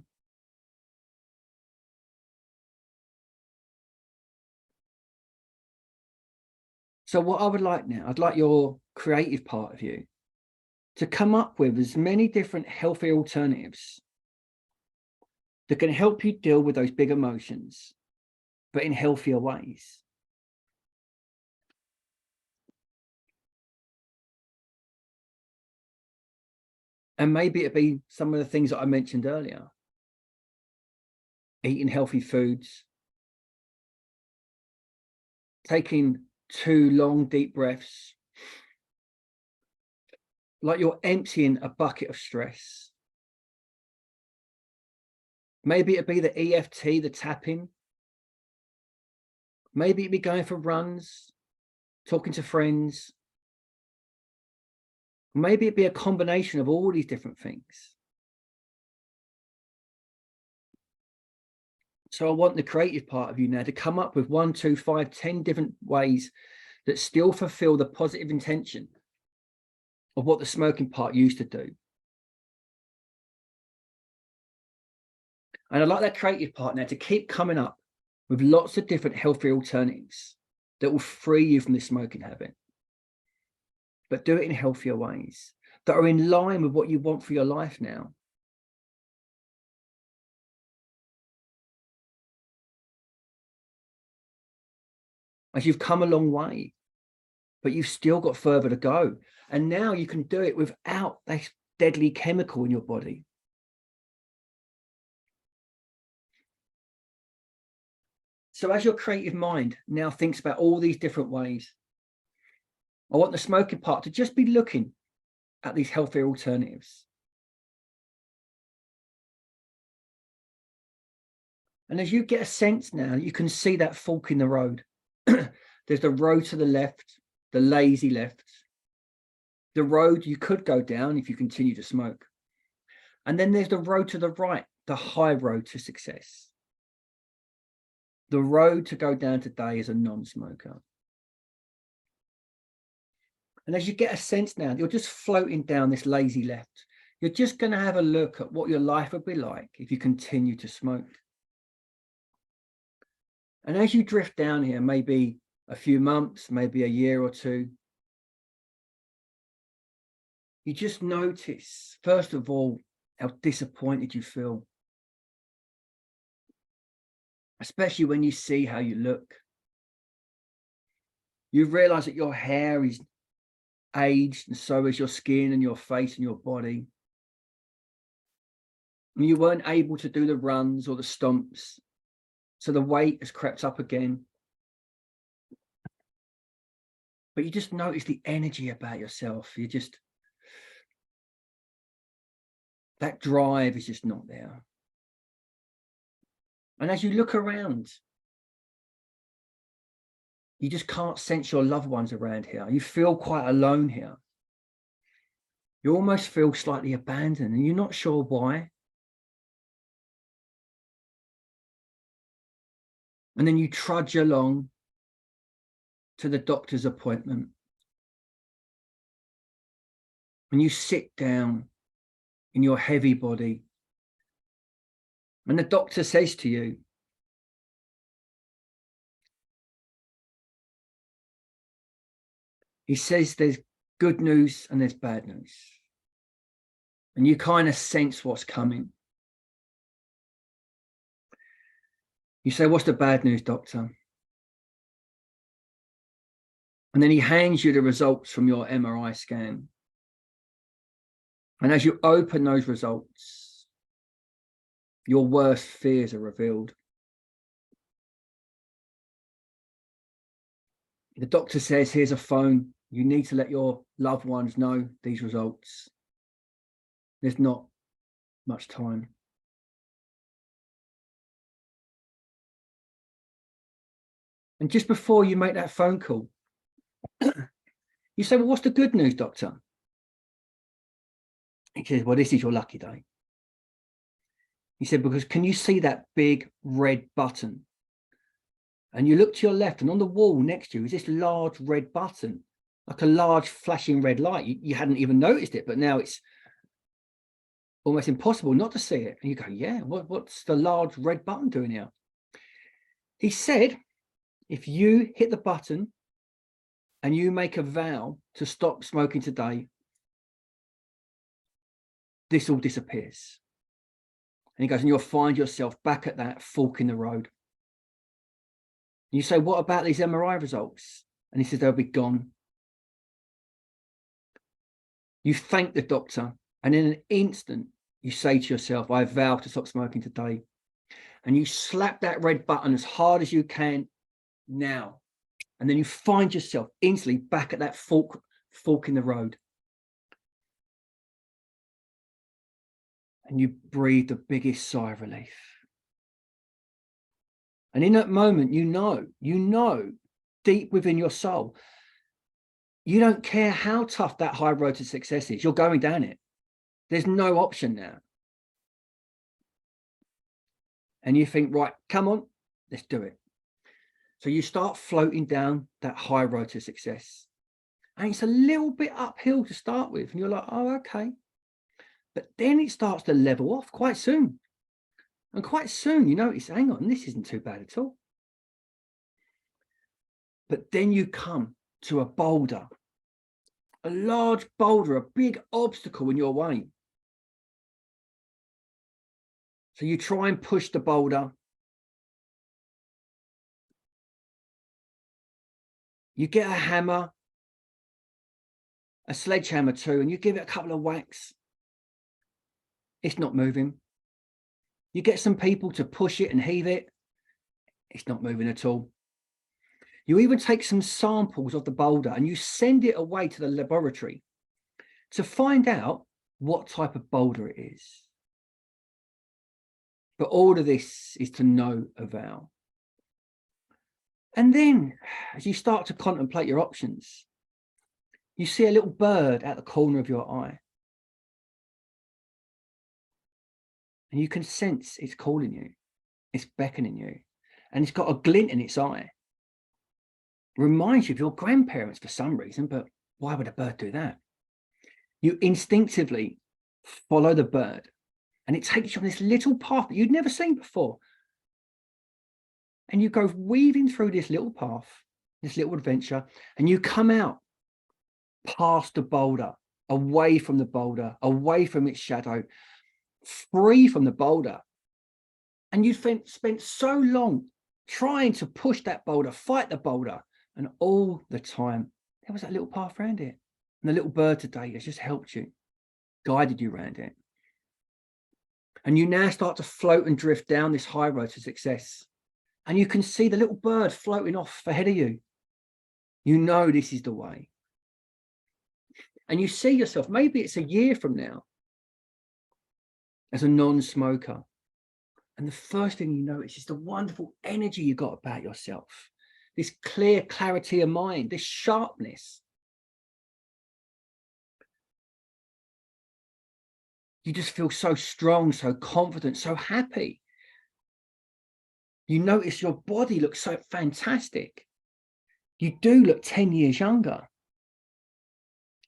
So what I would like now, I'd like your creative part of you to come up with as many different healthy alternatives that can help you deal with those big emotions, but in healthier ways. And maybe it'd be some of the things that I mentioned earlier. Eating healthy foods, taking 2 long, deep breaths, like you're emptying a bucket of stress. Maybe it'd be the EFT, the tapping. Maybe it'd be going for runs, talking to friends. Maybe it'd be a combination of all these different things. So I want the creative part of you now to come up with 1, 2, 5, 10 different ways that still fulfill the positive intention of what the smoking part used to do. And I'd like that creative part now to keep coming up with lots of different healthy alternatives that will free you from the smoking habit, but do it in healthier ways that are in line with what you want for your life now. As you've come a long way, but you've still got further to go. And now you can do it without this deadly chemical in your body. So as your creative mind now thinks about all these different ways, I want the smoking part to just be looking at these healthier alternatives. And as you get a sense now, you can see that fork in the road. There's the road to the left, the lazy left, the road you could go down if you continue to smoke. And then there's the road to the right, the high road to success. The road to go down today as a non-smoker. And as you get a sense now, you're just floating down this lazy left. You're just going to have a look at what your life would be like if you continue to smoke. And as you drift down here, maybe a few months, maybe a year or two, you just notice, first of all, how disappointed you feel. Especially when you see how you look. You realize that your hair is aged, and so is your skin and your face and your body. And you weren't able to do the runs or the stomps, so the weight has crept up again. But you just notice the energy about yourself. That drive is just not there. And as you look around, you just can't sense your loved ones around here. You feel quite alone here. You almost feel slightly abandoned and you're not sure why. And then you trudge along to the doctor's appointment. And you sit down in your heavy body. And the doctor says to you, he says there's good news and there's bad news. And you kind of sense what's coming. You say, what's the bad news, doctor? And then he hands you the results from your MRI scan. And as you open those results, your worst fears are revealed. The doctor says, here's a phone. You need to let your loved ones know these results. There's not much time. And just before you make that phone call, you say, well, what's the good news, doctor? He says, well, this is your lucky day. He said, because can you see that big red button? And you look to your left, and on the wall next to you is this large red button, like a large flashing red light. You hadn't even noticed it, but now it's almost impossible not to see it. And you go, yeah, what's the large red button doing here? He said, if you hit the button and you make a vow to stop smoking today, this all disappears. And he goes, and you'll find yourself back at that fork in the road. You say, what about these MRI results? And he says, they'll be gone. You thank the doctor, and in an instant, you say to yourself, I vow to stop smoking today. And you slap that red button as hard as you can now. And then you find yourself instantly back at that fork in the road. And you breathe the biggest sigh of relief. And in that moment, you know, deep within your soul, you don't care how tough that high road to success is, you're going down it. There's no option now. And you think, right, come on, let's do it. So you start floating down that high road to success. And it's a little bit uphill to start with. And you're like, oh, okay. But then it starts to level off quite soon. And quite soon you notice, hang on, this isn't too bad at all. But then you come to a boulder, a large boulder, a big obstacle in your way. So you try and push the boulder. You get a hammer, a sledgehammer too, and you give it a couple of whacks. It's not moving. You get some people to push it and heave it. It's not moving at all. You even take some samples of the boulder and you send it away to the laboratory to find out what type of boulder it is. But all of this is to no avail. And then as you start to contemplate your options, you see a little bird at the corner of your eye. And you can sense it's calling you, it's beckoning you, and it's got a glint in its eye. It reminds you of your grandparents for some reason, but why would a bird do that? You instinctively follow the bird, and it takes you on this little path that you'd never seen before. And you go weaving through this little path, this little adventure, and you come out past the boulder, away from the boulder, away from its shadow, free from the boulder. And you spent so long trying to push that boulder, fight the boulder, and all the time there was that little path around it. And the little bird today has just helped you, guided you around it. And you now start to float and drift down this high road to success. And you can see the little bird floating off ahead of you. You know this is the way. And you see yourself, maybe it's a year from now, as a non-smoker. And the first thing you notice is the wonderful energy you got about yourself. This clear clarity of mind, this sharpness. You just feel so strong, so confident, so happy. You notice your body looks so fantastic. You do look 10 years younger.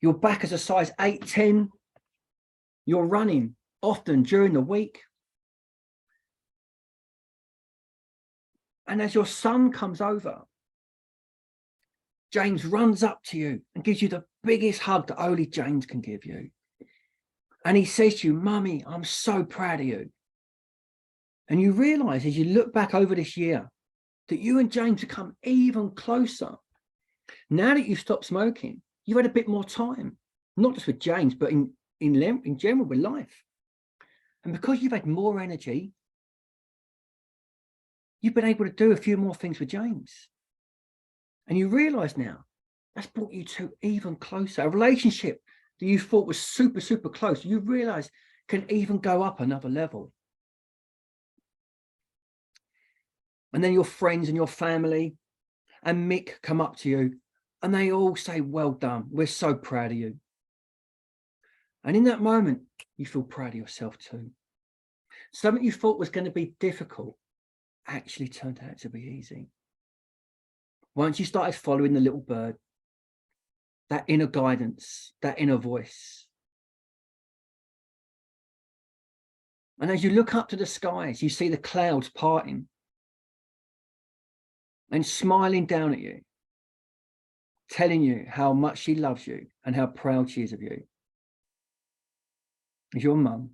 Your back is a size 8, 10. You're running often during the week. And as your son comes over, James runs up to you and gives you the biggest hug that only James can give you. And he says to you, Mummy, I'm so proud of you. And you realize as you look back over this year that you and James have come even closer. Now that you've stopped smoking, you've had a bit more time, not just with James, but in general with life. And because you've had more energy, you've been able to do a few more things with James. And you realize now that's brought you two even closer. A relationship that you thought was super, super close, you realize can even go up another level. And then your friends and your family and Mick come up to you and they all say, well done, we're so proud of you. And in that moment, you feel proud of yourself too. Something you thought was going to be difficult actually turned out to be easy. Once you started following the little bird, that inner guidance, that inner voice. And as you look up to the skies, you see the clouds parting and smiling down at you. telling you how much she loves you and how proud she is of you, is your mum.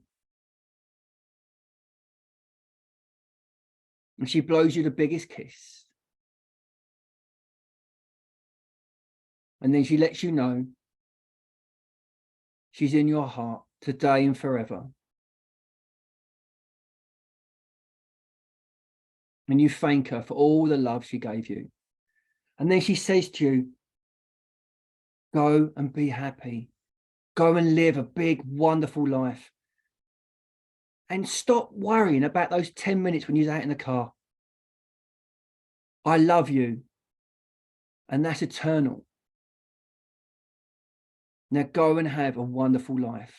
And she blows you the biggest kiss. And then she lets you know she's in your heart today and forever. And you thank her for all the love she gave you. And then she says to you, go and be happy. Go and live a big, wonderful life. And stop worrying about those 10 minutes when you're out in the car. I love you. And that's eternal. Now go and have a wonderful life.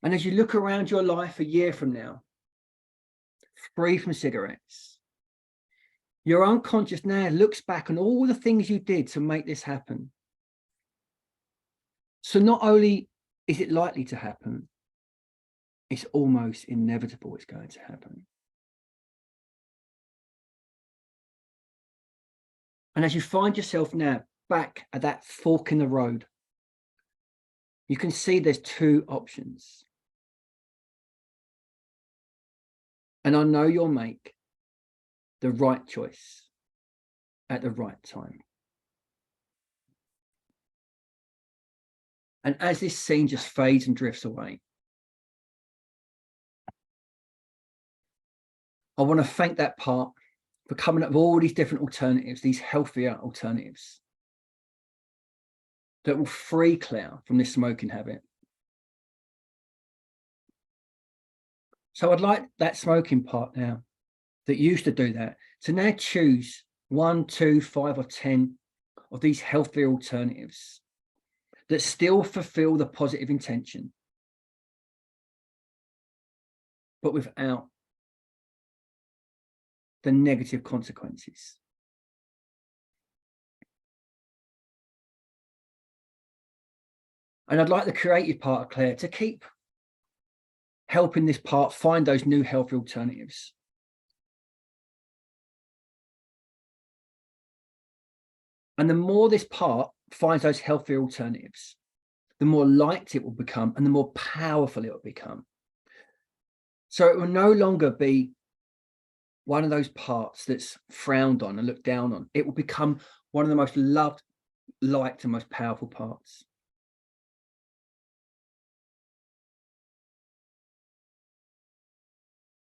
And as you look around your life a year from now, free from cigarettes, your unconscious now looks back on all the things you did to make this happen. So not only is it likely to happen, it's almost inevitable it's going to happen. And as you find yourself now back at that fork in the road, you can see there's two options. And I know you'll make the right choice at the right time. And as this scene just fades and drifts away, I want to thank that part for coming up with all these different alternatives, these healthier alternatives that will free Claire from this smoking habit. So I'd like that smoking part now that used to do that to now choose 1, 2, 5 or 10 of these healthier alternatives that still fulfill the positive intention, but without the negative consequences. And I'd like the creative part of Claire to keep helping this part find those new healthy alternatives. And the more this part finds those healthy alternatives, the more liked it will become and the more powerful it will become. So it will no longer be one of those parts that's frowned on and looked down on. It will become one of the most loved, liked and most powerful parts.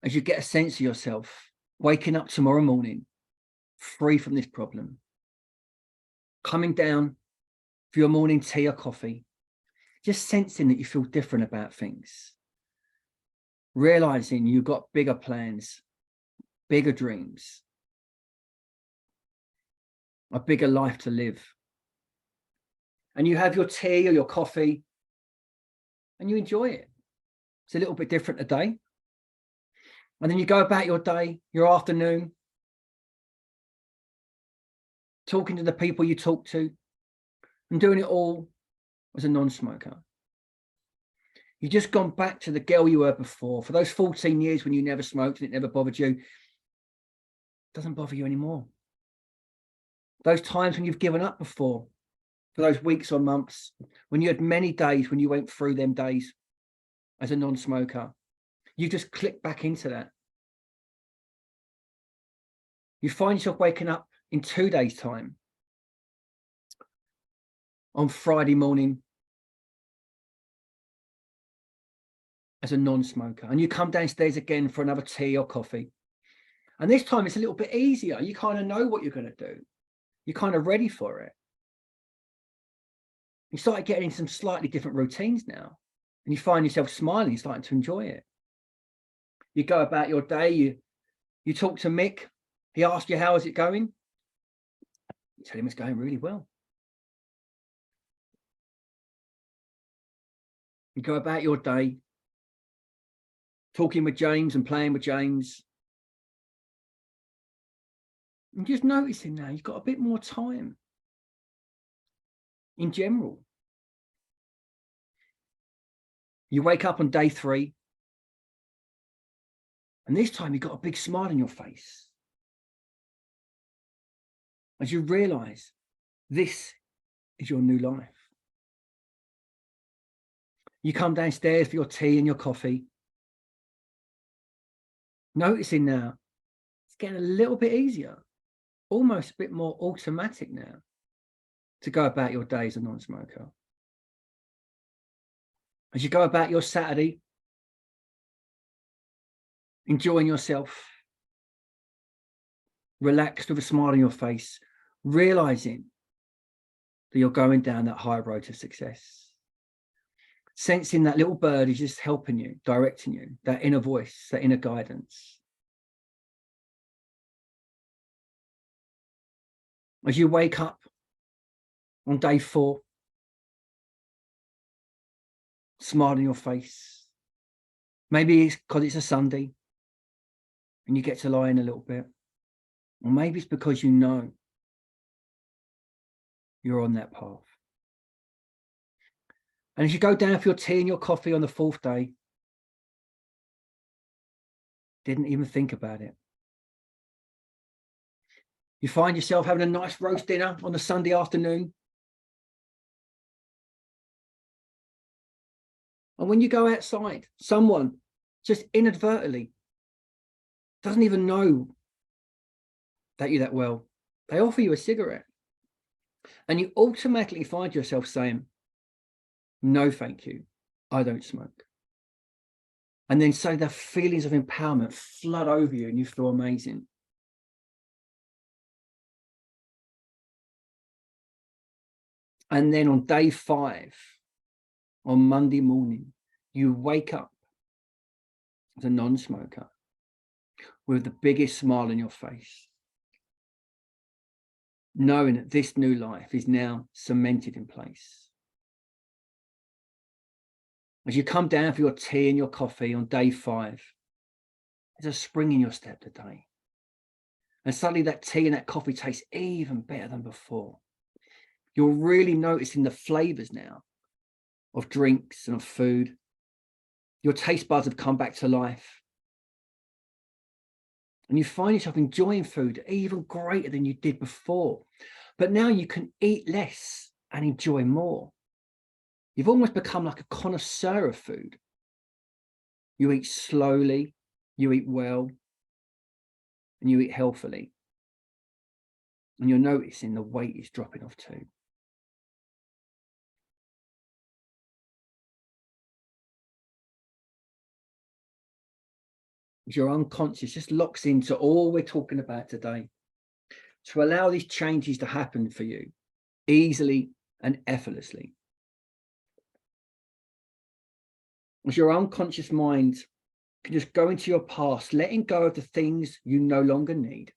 As you get a sense of yourself waking up tomorrow morning, free from this problem, coming down for your morning tea or coffee, just sensing that you feel different about things, realizing you've got bigger plans, bigger dreams, a bigger life to live. And you have your tea or your coffee and you enjoy it. It's a little bit different today. And then you go about your day, your afternoon, talking to the people you talk to and doing it all as a non-smoker. You've just gone back to the girl you were before. For those 14 years when you never smoked and it never bothered you, it doesn't bother you anymore. Those times when you've given up before, for those weeks or months, when you had many days when you went through them days as a non-smoker, you just click back into that. You find yourself waking up in 2 days' time on Friday morning as a non-smoker, and you come downstairs again for another tea or coffee. And this time it's a little bit easier. You kind of know what you're going to do. You're kind of ready for it. You start getting some slightly different routines now, and you find yourself smiling, starting to enjoy it. You go about your day, you talk to Mick, he asks you, how is it going? You tell him it's going really well. You go about your day, talking with James and playing with James. And just noticing now, you've got a bit more time in general. You wake up on day 3, And this time you've got a big smile on your face as you realize this is your new life. You come downstairs for your tea and your coffee, noticing now it's getting a little bit easier, almost a bit more automatic now to go about your day as a non-smoker. As you go about your Saturday, enjoying yourself, relaxed with a smile on your face, realizing that you're going down that high road to success. Sensing that little bird is just helping you, directing you, that inner voice, that inner guidance. As you wake up on day 4, smile on your face. Maybe it's because it's a Sunday and you get to lie in a little bit. Or maybe it's because you know you're on that path. And as you go down for your tea and your coffee on the 4th day, didn't even think about it. You find yourself having a nice roast dinner on a Sunday afternoon. And when you go outside, someone just inadvertently doesn't even know that you that well. They offer you a cigarette. And you automatically find yourself saying, no, thank you, I don't smoke. And then so the feelings of empowerment flood over you and you feel amazing. And then on day 5, on Monday morning, you wake up as a non-smoker with the biggest smile on your face, knowing that this new life is now cemented in place. As you come down for your tea and your coffee on day 5, there's a spring in your step today. And suddenly that tea and that coffee tastes even better than before. You're really noticing the flavors now of drinks and of food. Your taste buds have come back to life. And you find yourself enjoying food even greater than you did before. But now you can eat less and enjoy more. You've almost become like a connoisseur of food. You eat slowly, you eat well, and you eat healthily. And you're noticing the weight is dropping off too. Your unconscious just locks into all we're talking about today to allow these changes to happen for you easily and effortlessly. As your unconscious mind can just go into your past, letting go of the things you no longer need,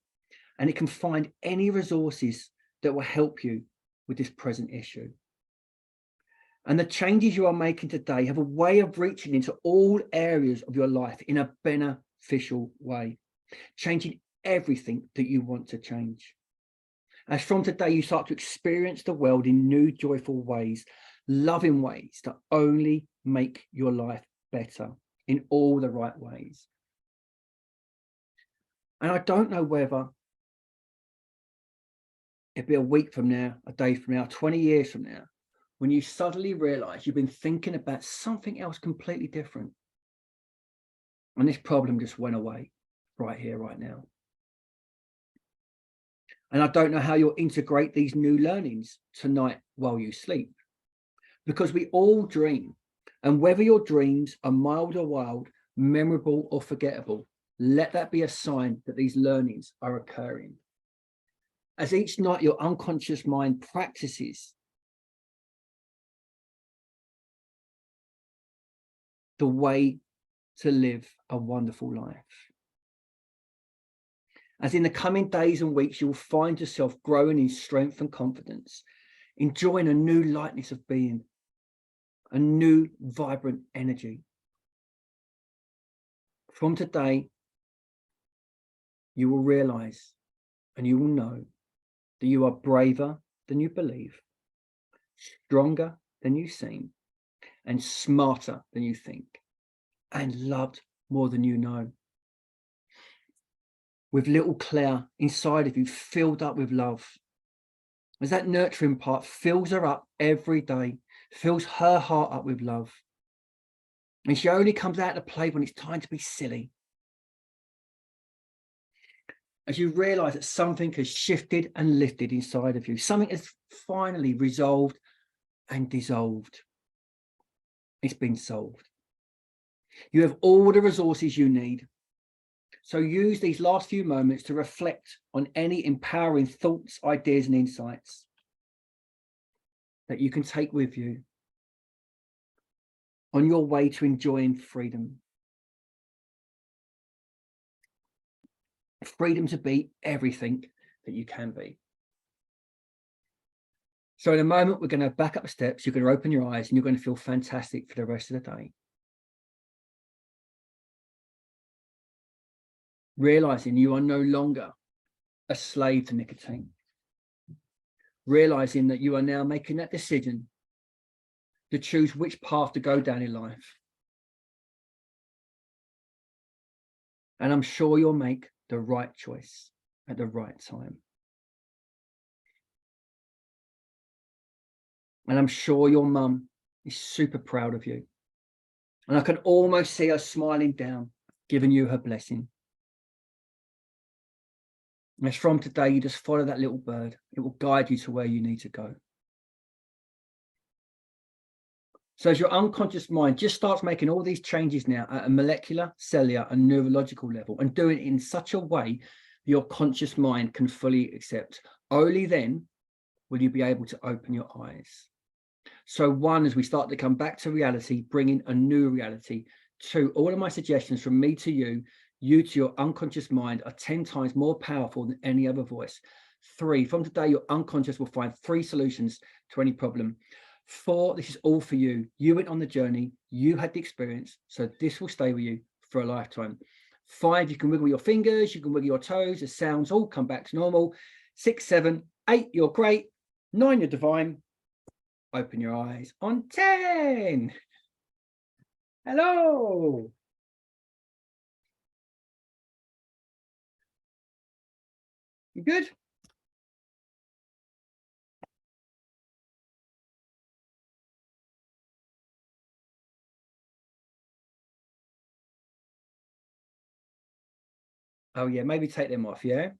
and it can find any resources that will help you with this present issue. And the changes you are making today have a way of reaching into all areas of your life in a beneficial way, changing everything that you want to change. As from today, you start to experience the world in new, joyful ways, loving ways that only make your life better in all the right ways. And I don't know whether it'll be a week from now, a day from now, 20 years from now, when you suddenly realize you've been thinking about something else completely different. And this problem just went away right here, right now. And I don't know how you'll integrate these new learnings tonight while you sleep, because we all dream. And whether your dreams are mild or wild, memorable or forgettable, let that be a sign that these learnings are occurring. As each night your unconscious mind practices the way to live a wonderful life. As in the coming days and weeks, you will find yourself growing in strength and confidence, enjoying a new lightness of being, a new vibrant energy. From today, you will realize and you will know that you are braver than you believe, stronger than you seem, and smarter than you think, and loved more than you know. with little Claire inside of you, filled up with love. As that nurturing part fills her up every day, fills her heart up with love. And she only comes out to play when it's time to be silly. As you realize that something has shifted and lifted inside of you, something has finally resolved and dissolved. It's been solved. You have all the resources you need. So use these last few moments to reflect on any empowering thoughts, ideas, and insights that you can take with you on your way to enjoying freedom. Freedom to be everything that you can be. So in a moment, we're going to back up the steps. You're going to open your eyes and you're going to feel fantastic for the rest of the day. Realizing you are no longer a slave to nicotine. Realizing that you are now making that decision to choose which path to go down in life. And I'm sure you'll make the right choice at the right time. And I'm sure your mum is super proud of you. And I can almost see her smiling down, giving you her blessing. And as from today, you just follow that little bird. It will guide you to where you need to go. So as your unconscious mind just starts making all these changes now at a molecular, cellular, and neurological level, and doing it in such a way your conscious mind can fully accept, only then will you be able to open your eyes. So one, as we start to come back to reality, bringing a new reality. Two, all of my suggestions from me to you to your unconscious mind are 10 times more powerful than any other voice. Three, from today, your unconscious will find 3 solutions to any problem. 4, this is all for you. You went on the journey, you had the experience, so this will stay with you for a lifetime. 5, you can wiggle your fingers, you can wiggle your toes, the sounds all come back to normal. 6, 7, 8, you're great. 9, you're divine. Open your eyes on 10. Hello. You good? Oh yeah, maybe take them off, yeah?